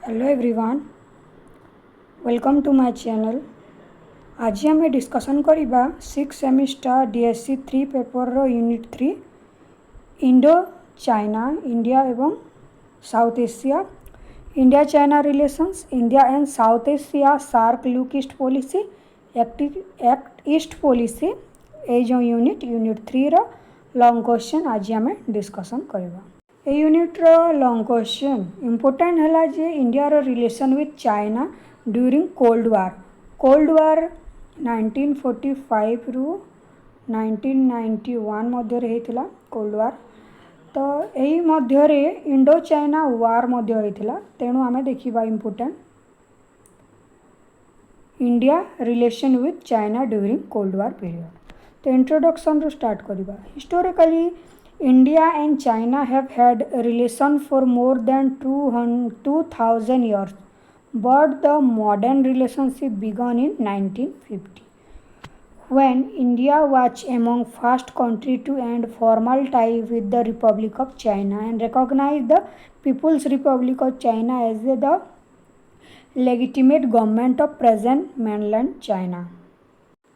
Hello everyone, welcome to my channel. आज आम discussion करवा 6th सेमिस्टर DSC 3 पेपर रो यूनिट 3 इंडो चाइना इंडिया एवं south Asia India China relations India and south Asia SAARC look east policy act east policy ये जो unit 3 रो long question आज आम discussion करवा। ए यूनिट रो लॉन्ग क्वेश्चन इम्पोर्टेंट है जे इंडिया रो relation with China during cold war 1945 रु 1991 मध्य होता कोल्ड वार। तो यही मध्य इंडो चाइना वार मध्य होता। तेणु आम देखा important India relation with China during cold war period. तो इंट्रोडक्शन रू स्टार्ट करवा। Historically India and China have had a relation for more than 2000 years, but the modern relationship began in 1950, when India was among first country to end formal tie with the Republic of China and recognize the People's Republic of China as the legitimate government of present mainland China.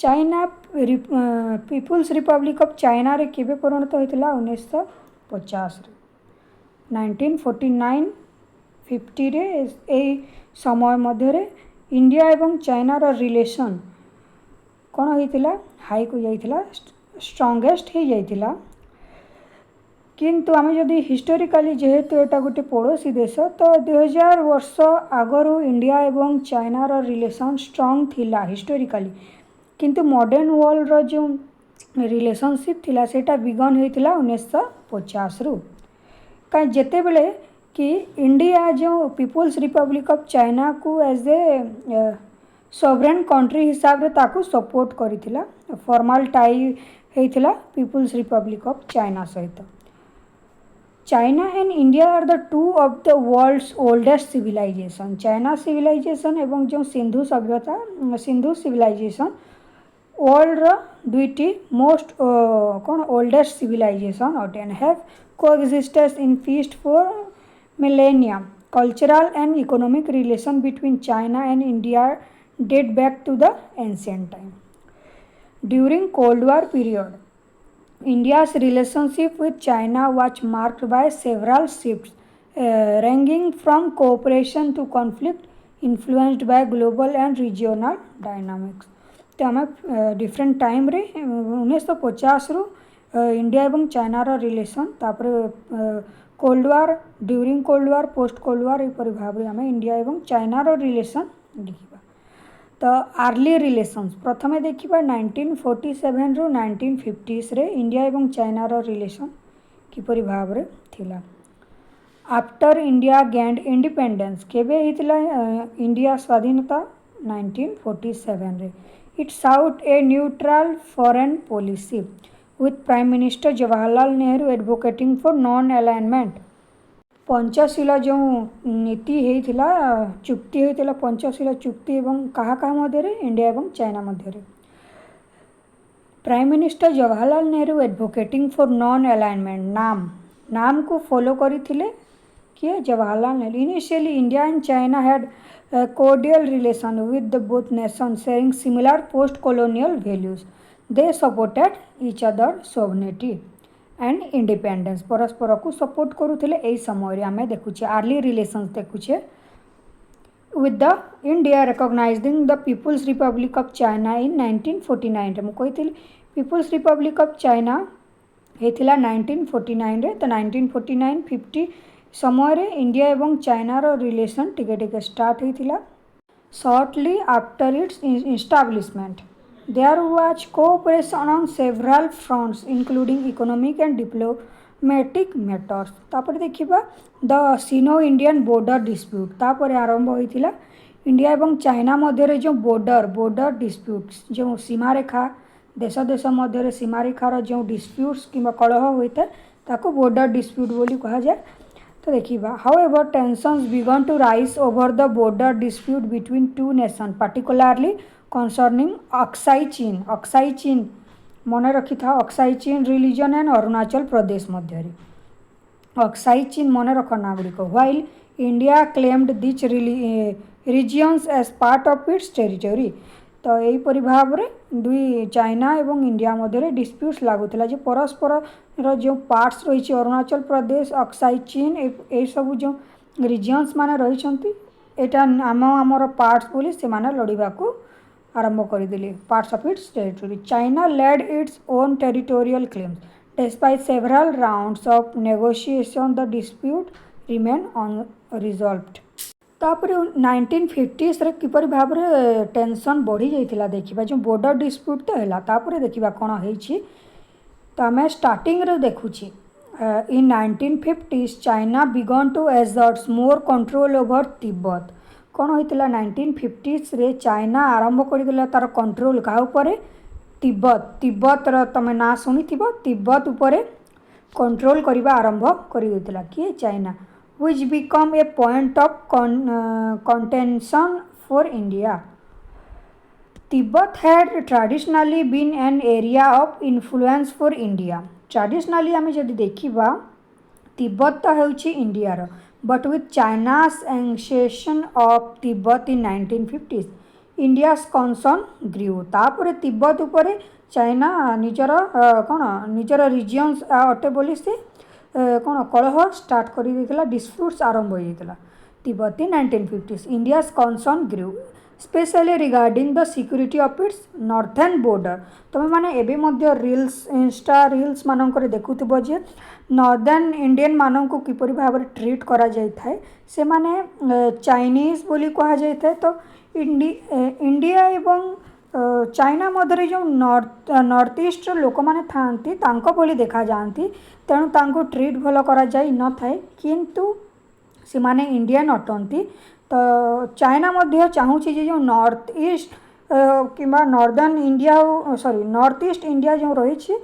China people's republic of China रे केबे परिणत होता 1950 1949-50 रे ए समय मध्य India एवं China रो रिलेशन कौन होता हाई को जाइथिला स्ट्रॉन्गेस्ट हो जाइथिला। किंतु आम जदि हिस्टोरिकली जेहेतु एटा गोटे पड़ोसी देश तो 2000 वर्ष आगरू इंडिया एवं चाइना रो रिलेशन स्ट्रॉन्ग थिला हिस्टोरिकली। किंतु मॉडर्न वर्ल्ड रो जो रिलेशनशिप थिला सेटा बिगन होता 1950 रु कहीं जिते बड़े कि इंडिया जो पीपुल्स रिपब्लिक ऑफ चाइना को एज ए सोवरेन कंट्री हिसाब रे ताकू सपोर्ट करिथिला। फॉर्मल टाई होता पीपुल्स रिपब्लिक ऑफ चाइना सहित। China and India are the two of the world's oldest civilisation. China civilisation एवं जो सिंधु सभ्यता सिंधु सिविलाइजेशन वर्ल्ड दुईटी मोस्ट कौन ओल्डेस्ट सिविलाइजेशन अटे and have coexisted in peace for millennium. Cultural and economic relation between China and India date back to the ancient time. During cold war period India's relationship with China was marked by several shifts, ranging from cooperation to conflict, influenced by global and regional dynamics. तो आम different time रे 1950 रु India एवं China रो relation तापर cold war during cold war post cold war एपरी भाव आम इंडिया एवं चाइना रो रिलेशन देखा। तो आर्ली रिलेशंस प्रथमे देखा 1947 रु 1950 रे इंडिया एवं चाइना रो रिलेशन किपरि भाव रे थिला। आफ्टर इंडिया गेन्ड इंडिपेंडेंस केबे हितला इंडिया स्वाधीनता 1947 रे। It sought a neutral foreign policy with prime minister Jawaharlal Nehru advocating for non alignment. Panchsheel जो नीति होता चुक्ति होता पंचशील चुक्ति एवं कहा कहा मध्य इंडिया एवं China Madhya. Prime minister Jawaharlal Nehru advocating for non alignment नाम को फॉलो करथिले किए Jawaharlal Nehru. Initially India and China had cordial relation with the both nations sharing similar post colonial values. They supported each other sovereignty and independence परस्पर को support करुले। यही समय आम देखुचे आर्ली रिलेशंस देखुचे with the India recognizing the People's Republic of China in 1949 रे मुझे People's Republic of China होता 1949 रे। तो 1949-50 समय रे इंडिया एवं चाइना रो रिलेशन टिके टिके स्टार्ट होता। Shortly after its establishment there was cooperation on several fronts including economic and diplomatic matters. तापर देखिबा the Sino Indian border dispute तापर आरंभ होइतिला इंडिया एवं चाइना मध्य जो बॉर्डर डिस्प्यूट्स जो सीमारेखा देश देश मध्य सीमारेखार जो डिस्प्यूट्स किंबा कलह होता है ताको बॉर्डर डिस्प्यूट बोली कहा जाए। तो देखिबा however tensions began to rise over the border dispute between two nation particularly concerning Aksai Chin मन रखी था अक्साई चीन रिलीजन एंड अरुणाचल प्रदेश मध्य अक्साई चीन मन रख ना गुड़िक while India claimed these regions as part of its territory. तो यहीपरि भाव में दुई चाइना एवं इंडिया मध्य डिस्प्यूट्स लगुला जो परस्पर जो पार्ट्स रही अरुणाचल प्रदेश अक्साई चीन ये सब जो रिजियंस माने रही आमर पार्ट्स बोली से लड़वा को आरंभ करदे parts of its territory. China laid its own territorial claims despite several rounds of negotiation the dispute remain unresolved. तापर 1950s रे किपरि भाव में टेंशन बढ़ी जाइथिला देखिबा जो बॉर्डर डिस्प्यूट तो हैला तापर देखिबा कोन हेछि। तो आम स्टार्टिंग रे देखुछि in 1950s China began to exerts more control over Tibet. कौन होता 1950s रे चाइना आरंभ कर तार कंट्रोल क्या उपर तिब्बत तुम ना शुणी तिब्बत उपरे कंट्रोल करने आरंभ कर किए China which become a point of contention for India. Tibet had traditionally been an area of influence for India. Traditionally आम जदि देखा तिब्बत तो होची इंडियार but with China's annexation of Tibet in 1950s India's concern grew. तापर तिब्बत उपरे China निजर कौन निजर रिजियंस अटे बोली से कौन कलह स्टार्ट कर डिस्प्यूट्स आरंभ होता Tibet in 1950s India's concern grew especially regarding the security of its northern border. तुम मैंने एवं रील्स इंस्टा रील्स मानक देखुव जे नॉर्दर्न इंडियन मानक किपरि भाव में ट्रीट करा जाए से माने चाइनीज बोली कहा जाए। तो इंडिया एवं चाइना मध्य जो नॉर्थ ईस्ट लोक मैंने था बोली देखा जाती तेणु तांको ट्रीट भल करा जाई न थाए किंतु से माने इंडियन अटंती। तो चाइना मध्य चाहूँगी जो नॉर्थ ईस्ट किंबा northern India sorry north east India जो रही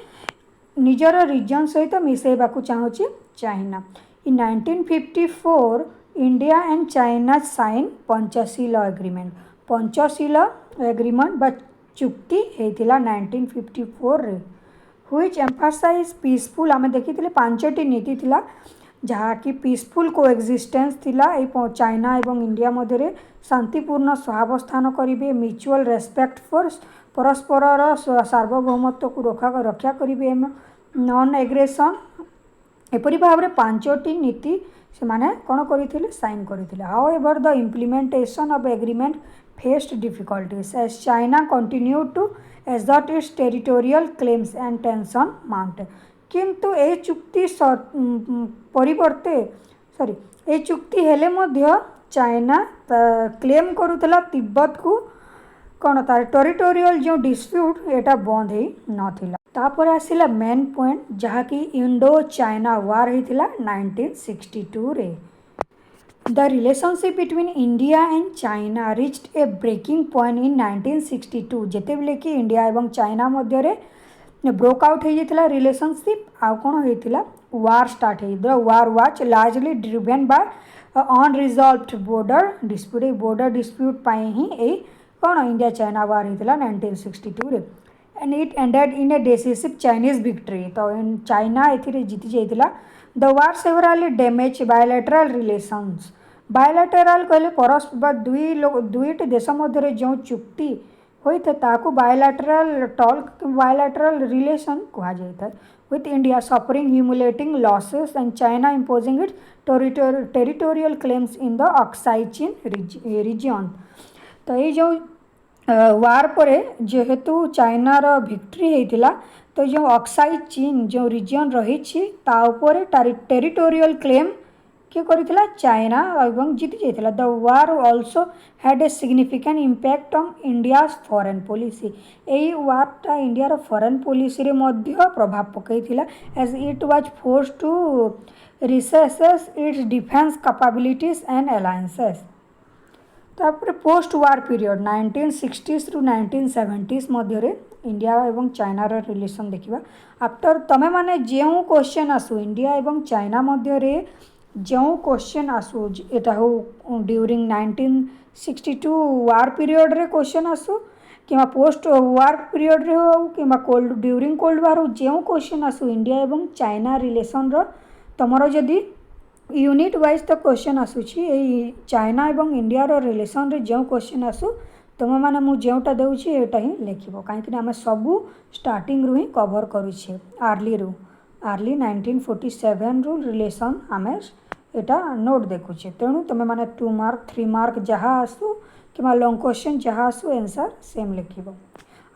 निजर रिजन सहित मिसेबा चाहूँगी China. In 1954 India and China sign Panchsheel agreement. Panchsheel agreement बा चुक्ति होता 1954 रे व्हिच एम्फासाइज पीसफुल आम देखी पांचटी नीति थिला जहाँकि पीसफुल कोएक्जिस्टेंस थिला चाइना एवं इंडिया मध्य शांतिपूर्ण सहावस्थान करेंगे म्यूचुअल रेस्पेक्ट फॉर परस्पर सार्वभौमत्व को रक्षा करेंगे नॉन एग्रेसन एपरी भाव में पांचटी नीति से माने कौन करते साइन करते। However the implementation of agreement faced difficulties as China continue to assert its territorial claims and tension mount. किंतु ए चुक्ति परिवर्ते सॉरी ए चुक्ति हेले मध्य चाइना क्लेम करुला तिब्बत को कौन तार टेरिटोरियल जो डिस्प्यूट एटा बंद ही नथिला। तापर आसिला मेन पॉइंट जहाँकि इंडो चाइना वार होता 1962 रे। The relationship between India and China reached a breaking point in 1962 जेतेबेले कि इंडिया एवं चाइना मध्य ब्रोक आउट होता रिलेशनशिप आउ कौन होता वार स्टार्ट हो war was largely driven by unresolved border dispute. Border dispute पाई ही ए कौन इंडिया चाइना वार होता 1962 रे and it ended in a decisive Chinese victory. तो चाइना ए जीति जाता। The war severely damage bilateral relations. Bilateral कहले परस्पर दुईटी देश मध्य जो चुक्ति होता ताकू बायलैटरल टॉक बायलैटरल रिलेशन कहा जाता है with India suffering humiliating losses and China imposing it's territorial claims in the Aksai चीन रिजियन। तो ये जो वार पर जेहेतु चाइनार भिक्ट्री होता तो जो अक्साई चीन जो रिजियन रही टेरिटोरियल क्लेम किए करथिला चाइना एवं जीति जाइथिला। The war also had a significant impact on India foreign policy. यही वार्टा इंडियार फॉरेन पॉलिसी रे मध्य प्रभाव पकईथिला as it was force to reassess its defence capabilities and alliances. तापर पोस्ट वार पीरियड 1960s रु 1970s मध्य इंडिया एवं चाइनार रिलेशन देखा आफ्टर तमें माने जो क्वेश्चन आसू इंडिया एवं चाइना मध्य जो क्वेश्चन आसू एटा हो ड्यूरिंग 1962 वार पीरियड रे क्वेश्चन आसू कि पोस्ट वार पीरियड रे हो कि कोल्ड ड्यूरिंग कोल्ड वार हो जो क्वेश्चन आसू इंडिया एवं चाइना रिलेशन रो तमरो जदि यूनिट वाइज तो क्वेश्चन आसूची चाइना एवं इंडिया रो रिलेशन रे जो क्वेश्चन आसू तुम मैंने मुझेटा दूसरी यहाँ ही लिख कहीं आम सबू स्टार्टिंग रू ही कवर करुचे आर्ली 1947 रू रिलेशन आम यहाँ नोट देखुचे तेणु तुम मैंने 2 मार्क 3 मार्क जहाँ आसू कि लॉन्ग क्वेश्चन जहाँ आसू आंसर सेम लिख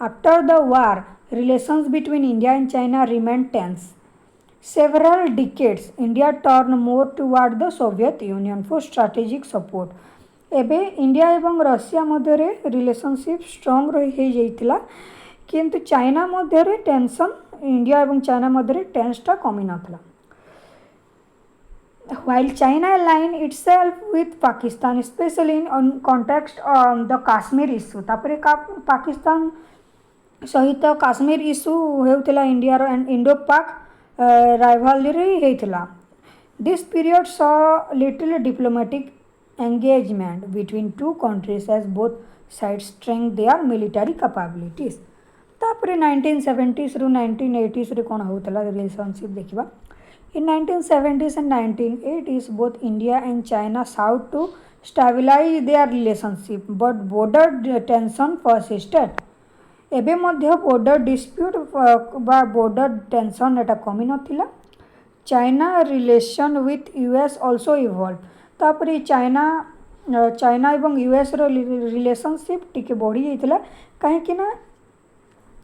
after the war relations between India and China remain tense several decades India turned more toward the Soviet Union for strategic support एबे इंडिया एवं रशिया मध्य रिलेशनशिप स्ट्रंग रही जाइतिला किंतु China मध्य tension India एवं China मध्य टेंसटा कमी नथला while China aligned itself with Pakistan especially in context the Kashmir issue तापरे पाकिस्तान सहित Kashmir issue होउतिला India रो एंड इंडो पाक rivalry होइतिला this period saw little diplomatic engagement between two countries as both sides strengthened their military capabilities तापरे 1970s रू 1980s रे कोन होउतिला relationship देखिबा in 1970s and 1980s both India and China sought to stabilize their relationship but border tension persisted एबे मध्य border dispute बा border tension एटा कमी नथिला China relation with US also evolve तापरे चाइना एवं यूएस रो रिलेशनशिप टिके बढ़ी जाइतिला काहे कि ना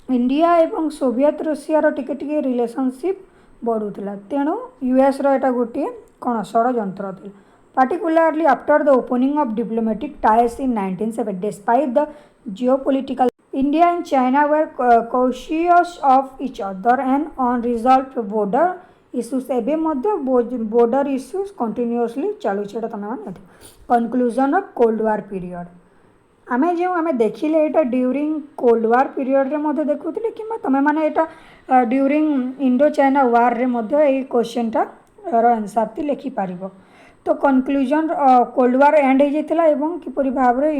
इंडिया एवं सोवियत रशिया रो टिके रिलेशनशिप बढ़ुला तेणु यूएस रो एटा गोटे कौन षड़यंत्र थिला particularly after the opening of diplomatic ties in 1970 despite the geopolitical India and China were cautious of each other and unresolved border issues एबे मध्य border issues continuously चालू छेड़ा तमे माने conclusion of cold war period आमे जो आमे देखिले एटा during cold वार period रे मध्य देखुतिले कि तमे माने एटा ड्यूरिंग इंडो चाइना वार रे मध्य ए क्वेश्चनटा रो आंसर ती लिखि पारिबो तो कंक्लूजन कोल्ड वार एंड हो जाइतिला एवं किपरि भाव रे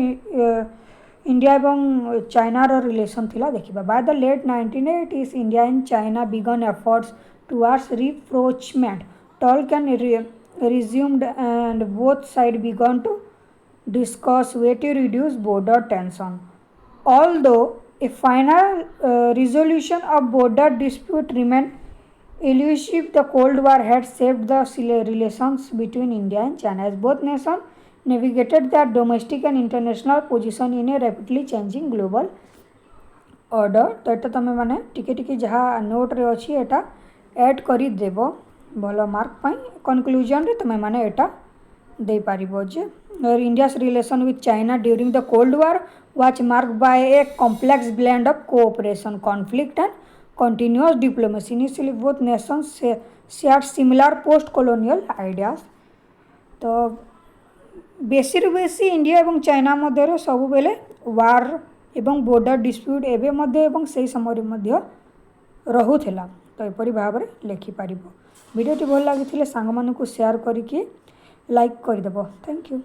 इंडिया एवं चाइना रो रिलेशन थिला देखिबा by the late 1980s India and China began efforts towards rapprochement talk and resumed and both sides began to discuss way to reduce border tension. Although a final resolution of border dispute remained elusive, the Cold War had shaped the relations between India and China as both nations navigated their domestic and international position in a rapidly changing global order. तो एटा तमे माने टिके टिके जहाँ note रे अछि एटा add करी देबो भलो मार्क पाई कंक्लूजन रे तमे माने एटा दे पारिबो जे India's relation with China during the Cold War was marked by a complex blend of cooperation, conflict and continuous diplomacy. Initially both nations shared similar post-colonial ideas. तो बेसी रु बेसी इंडिया एवं चाइना मध्य सबु बेले वार एवं बॉर्डर डिस्प्यूट एबे मध्य एवं से समय मध्य रहुथिला तो एपरी भाव में लिखि पारिबो वीडियोटी भल लागिथिले सांग मानकु शेयर करिकि लाइक कर देबो थैंक यू।